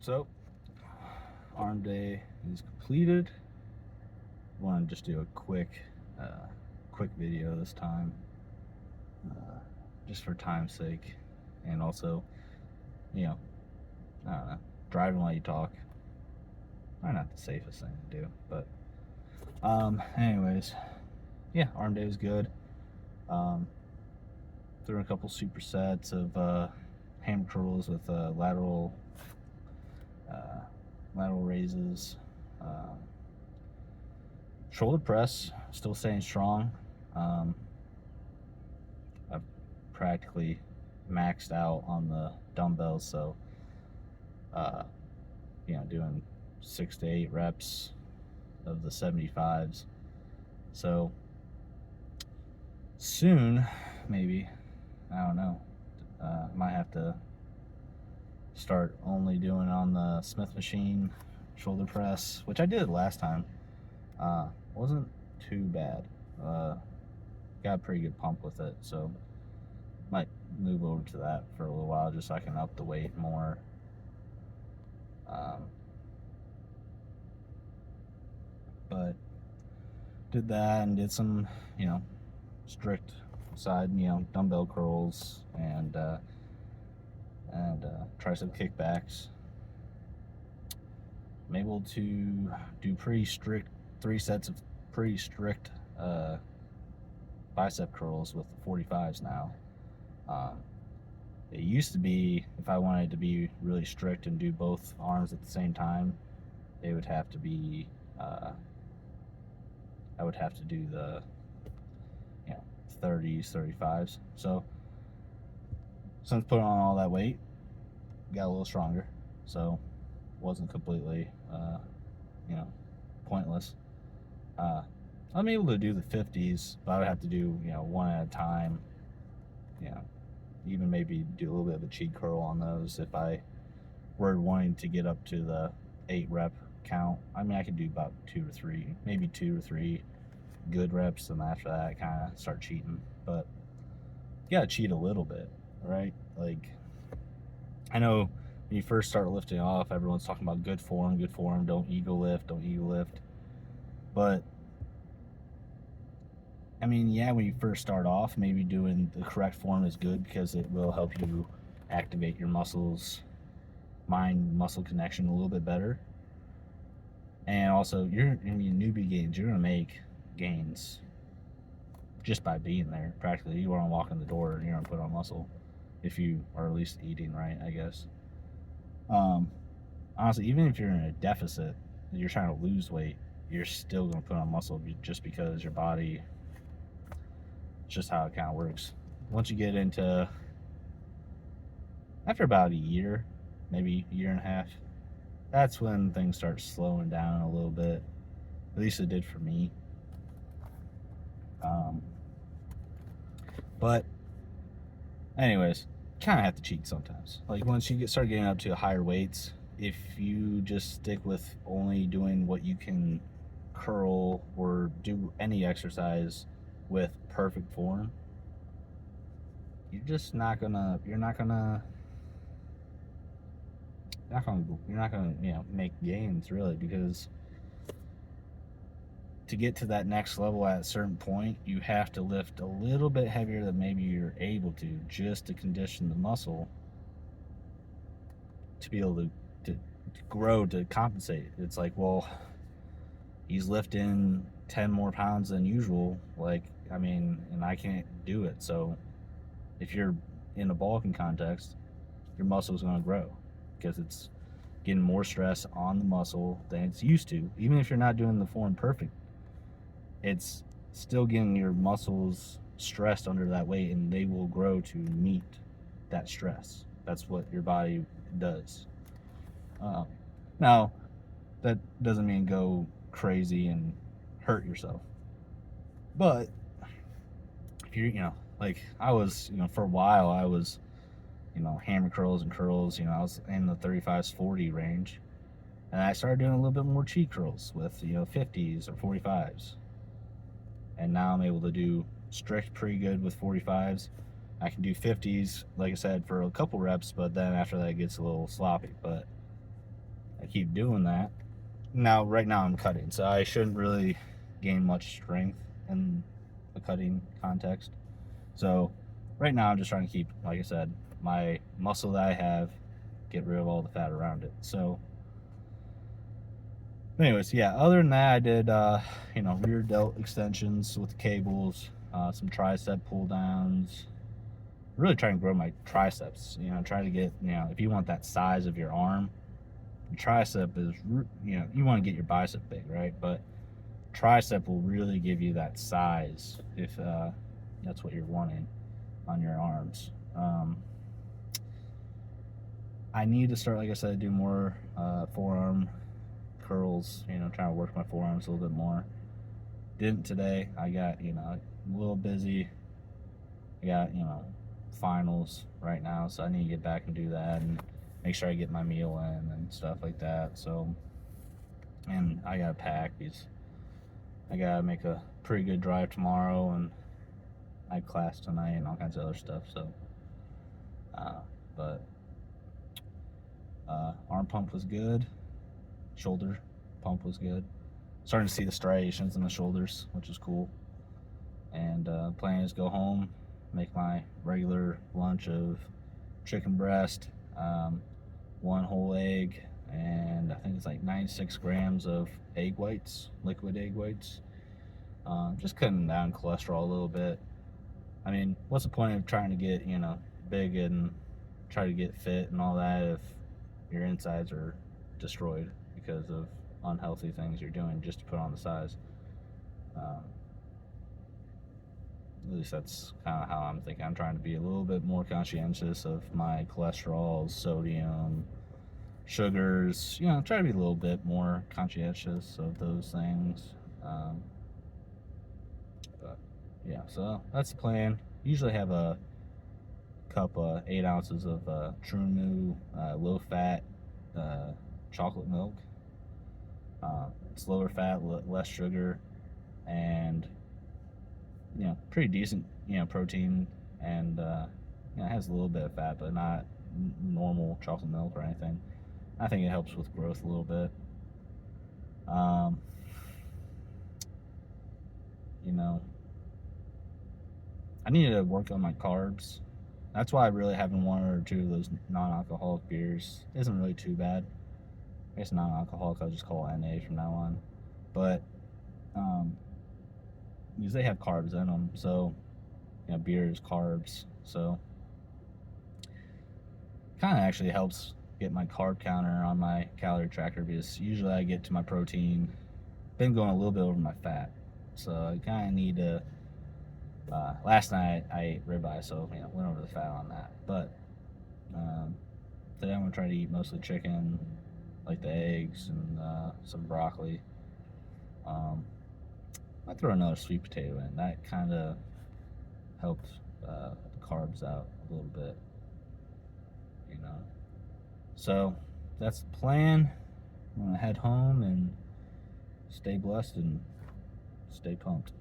So, arm day is completed. Want to just do a quick video this time, uh, just for time's sake, and also, you know, I don't know, driving while you talk. Probably not the safest thing to do, but anyways, yeah, arm day was good. Um, threw a couple supersets of hammer curls with uh, lateral raises. Um, Shoulder press, still staying strong. Um, I've practically maxed out on the dumbbells, so uh, doing 6 to 8 reps of the 75s. So soon, maybe, I don't know. Might have to start only doing on the Smith machine shoulder press, which I did last time. Wasn't too bad. Got a pretty good pump with it, so might move over to that for a little while just so I can up the weight more. But did that and did some, strict side, dumbbell curls and tricep kickbacks. I'm able to do pretty strict 3 sets of pretty strict bicep curls with the 45s now. It used to be, if I wanted to be really strict and do both arms at the same time, it would have to be, I would have to do the 30s, 35s. So since putting on all that weight, got a little stronger. So wasn't completely, pointless. I'm able to do the 50s, but I would have to do, one at a time. Even maybe do a little bit of a cheat curl on those if I were wanting to get up to the 8 rep count. I mean, I could do about 2 or 3, maybe 2 or 3 good reps, and after that, I kind of start cheating. But you gotta cheat a little bit, right? Like, I know when you first start lifting off, everyone's talking about good form, don't ego lift. But I mean, yeah, when you first start off, maybe doing the correct form is good because it will help you activate your muscles, mind muscle connection a little bit better. And also, newbie gains, you're gonna make gains just by being there. Practically, you want to walk in the door and you're gonna put on muscle if you are at least eating right, I guess. Honestly, even if you're in a deficit, you're trying to lose weight, you're still gonna put on muscle just because your body. It's just how it kind of works. Once you get into, after about a year, maybe a year and a half, that's when things start slowing down a little bit. At least it did for me. But anyways, kind of have to cheat sometimes. Like once you start getting up to higher weights, if you just stick with only doing what you can curl or do any exercise with perfect form, you're not gonna make gains really, because to get to that next level at a certain point, you have to lift a little bit heavier than maybe you're able to, just to condition the muscle to be able to grow, to compensate. It's like, well, he's lifting 10 more pounds than usual, and I can't do it. So if you're in a bulking context, your muscle is going to grow because it's getting more stress on the muscle than it's used to. Even if you're not doing the form perfect, it's still getting your muscles stressed under that weight, and they will grow to meet that stress. That's what your body does. Now, that doesn't mean go crazy and hurt yourself. But if you're, like I was, for a while, I was, hammer curls and curls, I was in the 35s, 40 range. And I started doing a little bit more cheat curls with, 50s or 45s. And now I'm able to do strict pretty good with 45s. I can do 50s, like I said, for a couple reps, but then after that it gets a little sloppy. But I keep doing that. Now, right now I'm cutting, so I shouldn't really gain much strength in a cutting context. So right now I'm just trying to keep, like I said, my muscle that I have, get rid of all the fat around it. So anyways, yeah, other than that, I did, rear delt extensions with cables, some tricep pull downs, really trying to grow my triceps, trying to get, if you want that size of your arm, tricep is, you want to get your bicep big, right? But tricep will really give you that size if that's what you're wanting on your arms. I need to start, like I said, do more forearm curls, trying to work my forearms a little bit more. Didn't today. I got, a little busy. I got, finals right now, so I need to get back and do that and make sure I get my meal in and stuff like that. So, and I gotta pack because I gotta make a pretty good drive tomorrow, and I have class tonight and all kinds of other stuff. So, but arm pump was good. Shoulder pump was good. Starting to see the striations in the shoulders, which is cool. And plan is go home, make my regular lunch of chicken breast, one whole egg, and I think it's like 96 grams of egg whites, liquid egg whites. Just cutting down cholesterol a little bit. I mean, what's the point of trying to get, big and try to get fit and all that if your insides are destroyed because of unhealthy things you're doing just to put on the size? At least that's kind of how I'm thinking. I'm trying to be a little bit more conscientious of my cholesterol, sodium, sugars. Try to be a little bit more conscientious of those things. But yeah, so that's the plan. Usually have a cup, 8 ounces of True New low fat chocolate milk. It's lower fat, less sugar, and pretty decent, protein, and it has a little bit of fat, but not normal chocolate milk or anything. I think it helps with growth a little bit. I need to work on my carbs. That's why I really having one or two of those non-alcoholic beers isn't really too bad. I guess non-alcoholic, I'll just call it NA from now on. But because they have carbs in them, so beer is carbs, so kind of actually helps get my carb counter on my calorie tracker, because usually I get to my protein, been going a little bit over my fat, so I kind of need to. Last night I ate ribeye, so went over the fat on that. But today I'm gonna try to eat mostly chicken, like the eggs and some broccoli. I throw another sweet potato in. That kind of helps the carbs out a little bit, So that's the plan. I'm gonna head home and stay blessed and stay pumped.